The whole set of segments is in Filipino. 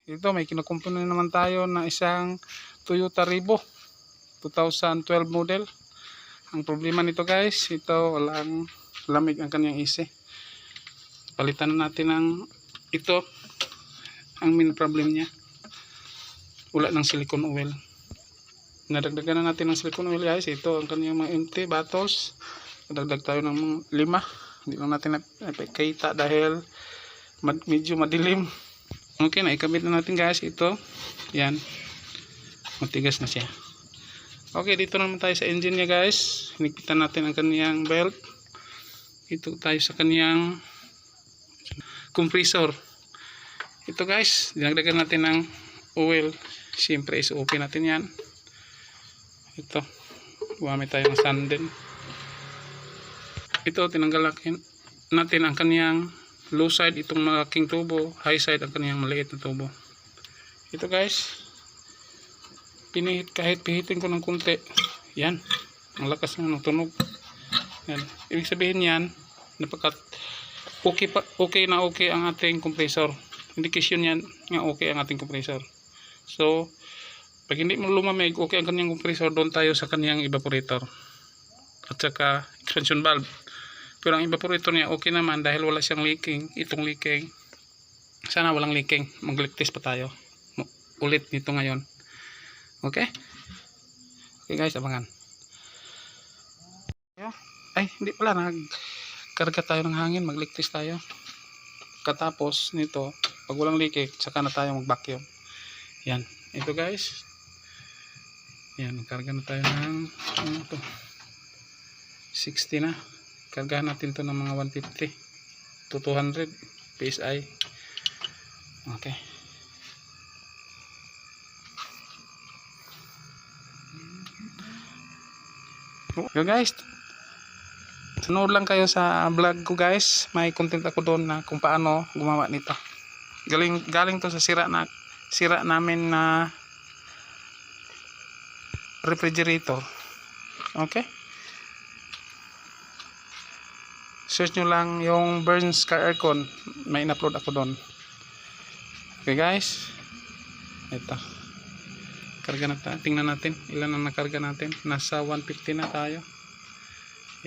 Ito may kinukumpuni naman tayo na isang Toyota Revo 2012 model. Ang problema nito guys, ito walang lamig ang kanyang AC. Palitan natin ng ito. Ang main problem niya, wala ng silicone oil. Nadagdagan na natin ng silicone oil guys. Ito ang kanyang mga empty bottles. Nadagdag tayo ng 5. Hindi lang natin nakikita dahil medyo madilim. Okay, naikabit na natin guys ito. Yan. Matigas na siya. Okay, dito naman tayo sa engine niya guys. Hinigitan natin ang kaniyang belt. Ito tayo sa kaniyang compressor. Ito guys, dinagdagan natin ng oil. Siyempre isuopin natin yan. Ito. Gumamit tayo ng sanden. Ito, tinanggal natin ang kaniyang low side, itong malaking tubo, high side ang kaniyang maliit na tubo. Ito guys, kahit pihitin ko ng kunti, yan, ang lakas ng tunog. Yan. Ibig sabihin yan, okay na okay ang ating compressor. Indication yan nga okay ang ating compressor. So, pag hindi mo lumamig, okay ang kaniyang compressor, doon tayo sa kaniyang evaporator at saka expansion valve. Pero ang evaporator niya okay naman dahil wala siyang leaking. Itong leaking, sana walang leaking. Mag-leak test pa tayo ulit nito ngayon. Okay? Okay guys, abangan. Ay, hindi pala, nagkarga tayo ng hangin, mag-leak test tayo. Katapos nito, pag walang leaking, saka na tayo mag-vacuum. Yan, ito guys. Yan, karga na tayo ng ano to, 60 na. Kargahan natin to ng mga 150 to 200 PSI. Okay. So guys, sunod lang kayo sa vlog ko guys. May content ako doon na kung paano gumawa nito. Galing to sa sira namin na refrigerator. Okay? Search nyo lang yung Burns car aircon, may in-upload ako doon. Okay guys, ito, karga na tayo. Tingnan natin ilan ang nakarga natin. Nasa 150 na tayo.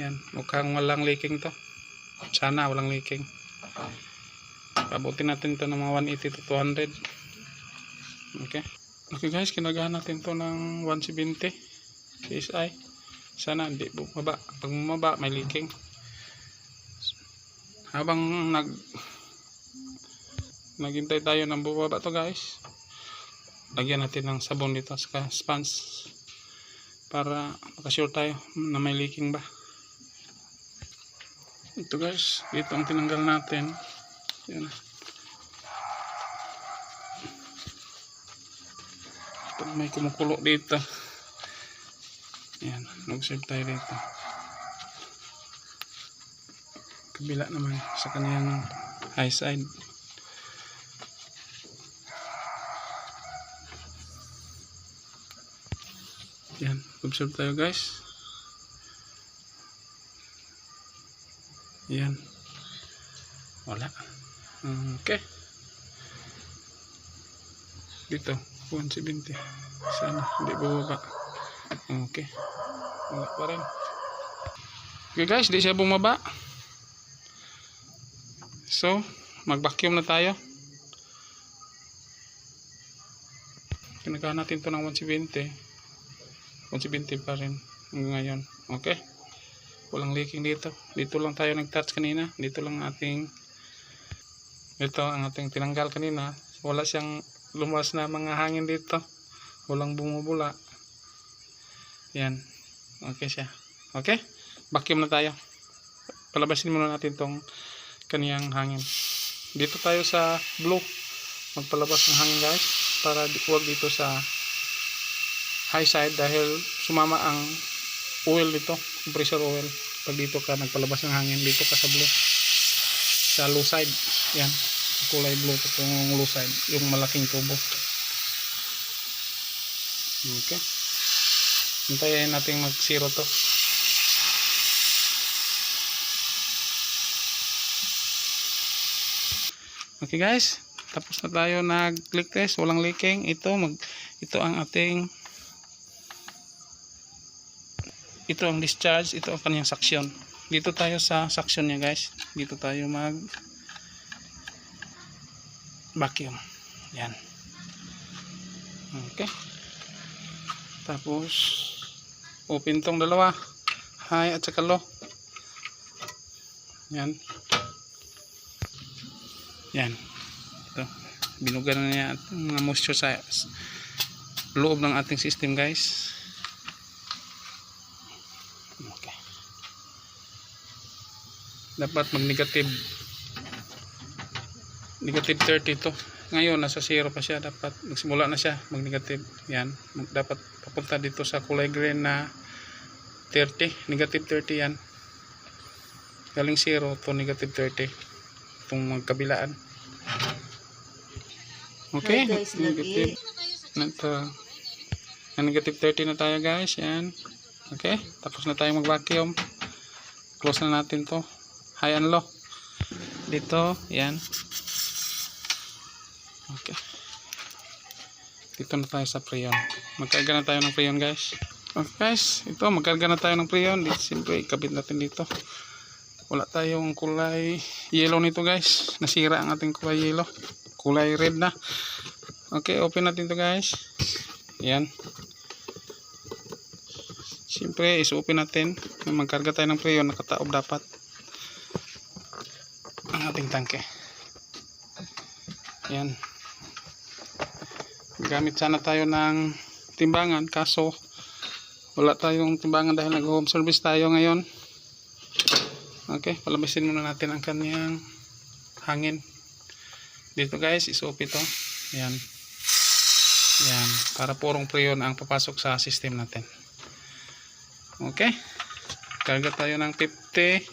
Yan, mukhang walang leaking to. Sana walang leaking. Pabutin natin to ng mga 180 to 200. Okay. Okay guys, kinagahan natin to ng 170 PSI. Sana hindi bumaba. Pag bumaba may leaking. Habang naghintay tayo ng bubaba to guys, lagyan natin ng sabon dito sa sponge para makasure tayo na may leaking ba. Ito guys, dito ang tinanggal natin. Yan. Pag may kumukulo dito, yan, mag-save tayo dito. Kabila naman sa kaniyang high side. Yan, observe tayo guys. Yan, wala. Okay, dito 170, sana hindi bumaba. Okay, wala pa rin. Okay guys, di siya bumaba. So, mag-vacuum na tayo. Pinagahan natin to ng 170 pa rin hanggang ngayon. Okay, walang leaking dito. Dito lang tayo nag-touch kanina. Dito lang ito ang ating tinanggal kanina. Wala siyang lumas na mga hangin dito. Walang bumubula. Yan, okay siya. Okay, vacuum na tayo. Palabasin muna natin tong kaniyang hangin. Dito tayo sa blue, magpalabas ng hangin guys, para huwag dito sa high side dahil sumama ang oil dito, compressor oil. Pag dito ka nagpalabas ng hangin, dito ka sa blue, sa low side. Yan, kulay blue itong low side, yung malaking tubo. Okay, hintayin natin mag zero to. Okay guys, Tapos na tayo nag-click test, walang leaking. Ito ang ating discharge, ito ang kanyang suction. Dito tayo sa suction niya, guys. Dito tayo mag vacuum. Yan. Okay. Tapos open tong dalawa, high at saka low. Yan. Yan. Ito. Binugan na niya at mga moisture sa loob ng ating system, guys. Okay. Dapat mag negative 30 to. Ngayon nasa 0 pa siya, dapat magsimula na siya mag negative. Yan. Dapat papunta dito sa kulay green na 30, negative 30 yan. Galing 0 to negative 30. Itong magkabilaan. Okay, negative negative 30 na tayo, guys. Yan. Okay, tapos na tayo mag-vacuum. Close na natin to. High and low. Dito, yan. Okay. Dito na tayo sa freon. Magkarga na tayo ng freon, guys. Okay, guys. Ito, magkarga na tayo ng freon. Dito, siyempre, ikabit natin dito. Wala tayong kulay yellow nito, guys. Nasira ang ating kulay yellow. Kulay red na. Okay, open natin to, guys. Yan. Siyempre, is-open natin. Magkarga tayo ng freon. Nakataob dapat ang ating tangke. Yan. Gamit sana tayo ng timbangan, kaso wala tayong timbangan dahil nag-home service tayo ngayon. Okay, palabasin muna natin ang kanyang hangin. Dito, guys, is-open ito. Yan. Yan, para purong freon ang papasok sa system natin. Okay. Karga tayo ng 50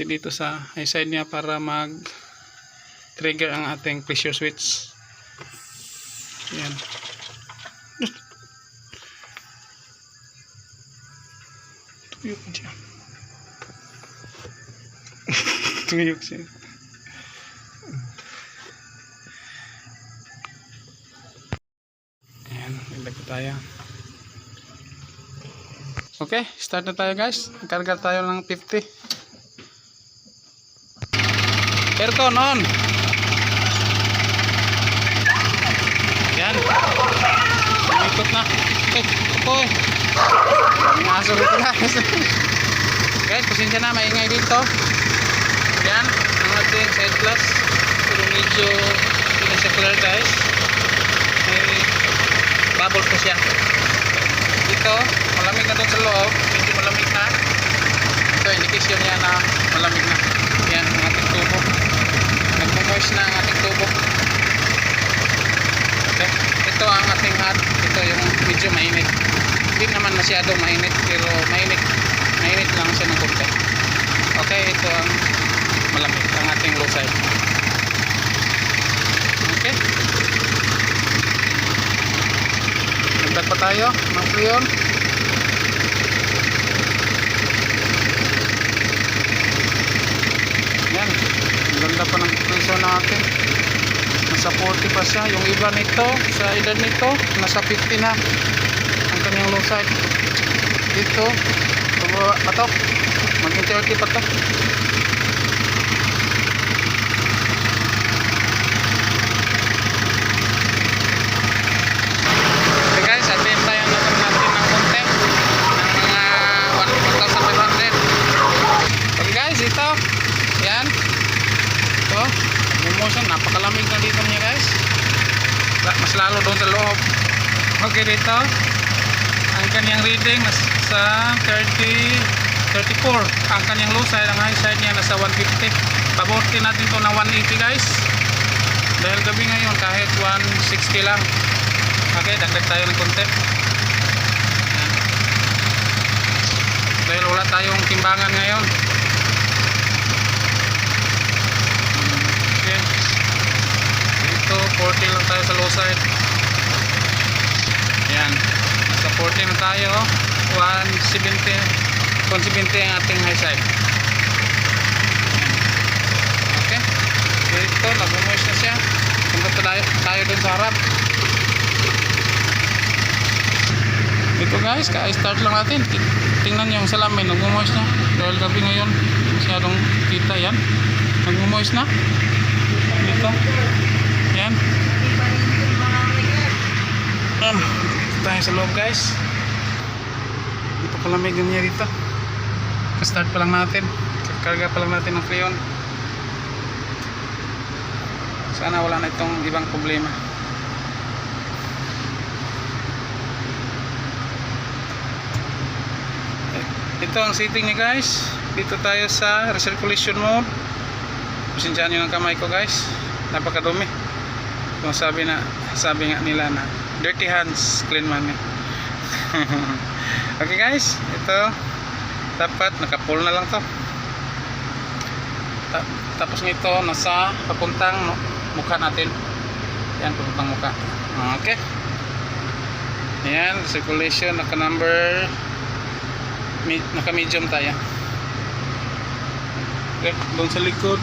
dito sa high side niya para mag trigger ang ating pressure switch. Yan. Tuyok siya. Tuyok siya. Ayan, ilagay tayo. Okay, start na tayo, guys. Karga tayo ng 50. Aircon on. Yan. Umikot na. Apoy. May aso rito, guys. Guys, pasensya na, maingay dito. Yan, ang ating side glass. Pero medyo hindi siya clear, guys. May bubbles pa siya. Dito, malamig na doon sa loob. Hindi malamig na. Ito, indication niya na malamig na. Yan, ang ating tubo. Nagmo-moist na ang ating tubo. Okay, ito ang ating hot. Ito yung medyo mainit. Hindi naman masyadong mainit, pero mainit lang siya ng konti. Okay, ito ang malamig, ang ating low side. Okay, nagdag pa tayo ng freon. Yan, ganda pa ng pressure natin. Nasa 40 pa siya. Yung iba nito, sa edad nito, nasa 50 na ang kanyang low side. Dito, patok, maging 30 pa to. Okay, guys, atin tayo natin ng konti ng mga 1,500. Okay, guys, ito yan ito, motion, napakalamig na dito niya, guys. Mas lalo doon sa loob. Okay, dito ang kanyang reading nasa 34. Ang kanyang low side, ang high side niya nasa 150. Pabortin natin to na 180, guys, dahil gabi ngayon kahit 160 lang. Okay, dagdag tayo ng konti. Yan. Dahil wala tayong timbangan ngayon. Okay, dito 40 lang tayo sa low side. Yan, nasa 40 na tayo. 170 ang ating high side. Okay, dito nag-moist na siya. tayo dun sa harap. Ito guys, ka-start lang natin. Tingnan nyo yung salamin, nagmumoist na. Dahil gabi ngayon, masyadong kita yan. Nagmumoist na. Dito. Yan. Dito tayo sa loob guys. Dito palamig niya dito. Ka-start pa lang natin. Karga pa lang natin ng freon. Sana wala na itong ibang problema. Ito ang setting niya guys. Dito tayo sa recirculation mode. Pasensyaan nyo ng kamay ko guys. Napakadumi. Kung sabi nga nila na dirty hands, clean money. Okay guys, ito dapat naka-pull na lang to. Tapos nito nasa papuntang mukha natin. Yan, papuntang mukha. Okay. Yan, circulation naka-number, naka-medium tayo. Okay, doon sa likod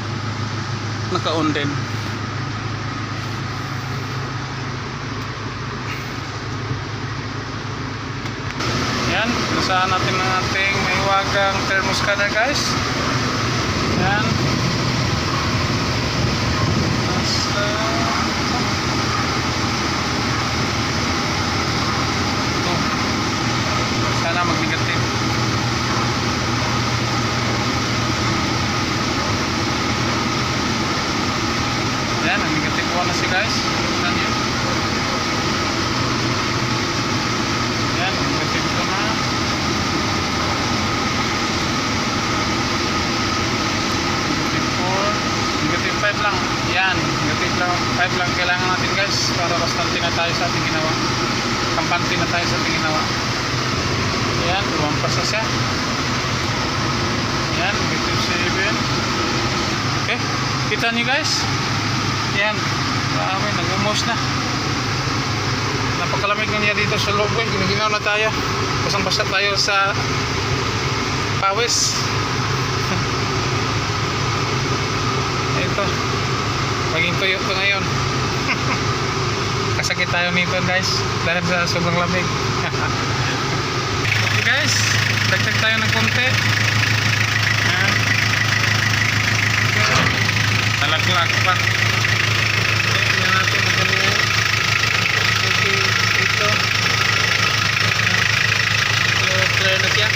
naka-on din. Yan, nasaan natin ang ating may wagang thermoscanner guys. Yan. Sana mag-negative. Yan, ang negative 1 na si guys. Tignan nyo. Yan, negative 2 na. Negative 4. Negative 5 lang. Yan, negative 5 lang kailangan natin guys. Para bastante na tayo sa ating ginawa. Kampante na tayo sa ating ginawa. Yan, lumampas na siya. Yan, negative 7. Okay, kita nyo guys. Yan, marami, nag-umos na. Napakalamig na niya dito sa loob. Ginaginaw na tayo. Basang-basa tayo sa pawis. Ito, maging tuyo ito ngayon. Kasakit tayo nito guys, dahil sa sobrang lamig. Okay guys, dagdag tayo ng konti. Yan. Nalaglag pa. Tingnan natin magkano ito. Clear na siya.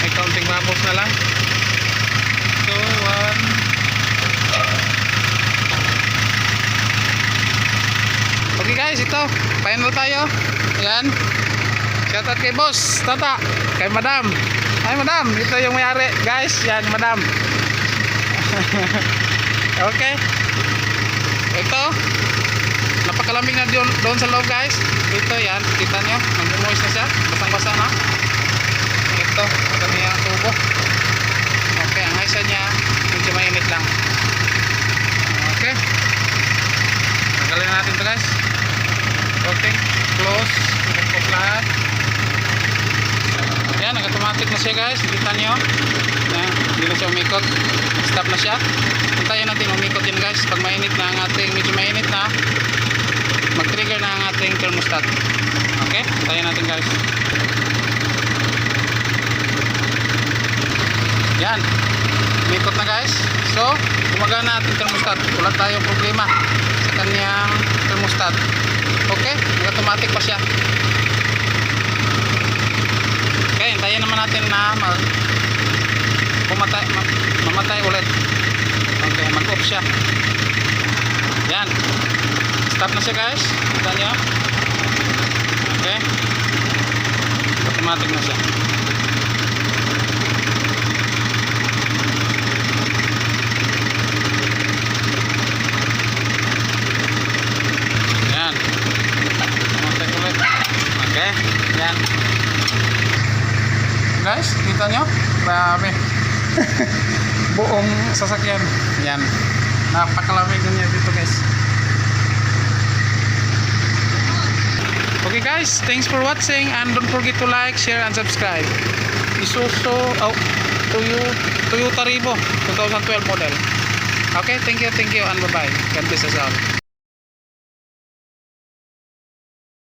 May counting bubbles na lang. So, 1. Okay guys, ito. Final tayo. Ayan. Shoutout kay boss, tata, kay madam. Ay madam, ito yung may-ari guys. Yan madam. Okay. Ito, napakalamig na doon sa loob guys. Ito yan, kita nyo, nag-moist na siya. Basang-basa na. Ito, maganda yung tubo. Okay, ang isa niya medyo mainit lang. Okay, tagalin natin ito guys. Okay, close. Nag-off lahat. Yan, nag-automatic na siya guys. Kita nyo. Hindi na siya umikot. Stop na siya. Hintayin natin umikot yun guys. Pag mainit na ang ating, medyo mainit na, mag-trigger na ang ating thermostat. Okay? Hintayin natin guys. Yan. Umikot na guys. So, gumagana ating thermostat. Wala tayong problema sa kanyang thermostat. Okay? Nag-automatic pa siya. Okay, hintayin naman natin na mamatay ulit. Okay, mag-off siya. Yan. Stop na siya guys. Kita nyo. Okay. Automatic na siya. Yan. Mamatay ulit. Okay. Yan. Guys, kita nyo? Grabe. Buong sasakyan. Yan. Napakalamig niya dito guys. Okay guys, thanks for watching and don't forget to like, share and subscribe. Isuzu Toyota Revo 2012 model. Okay, thank you and bye bye. God bless us all.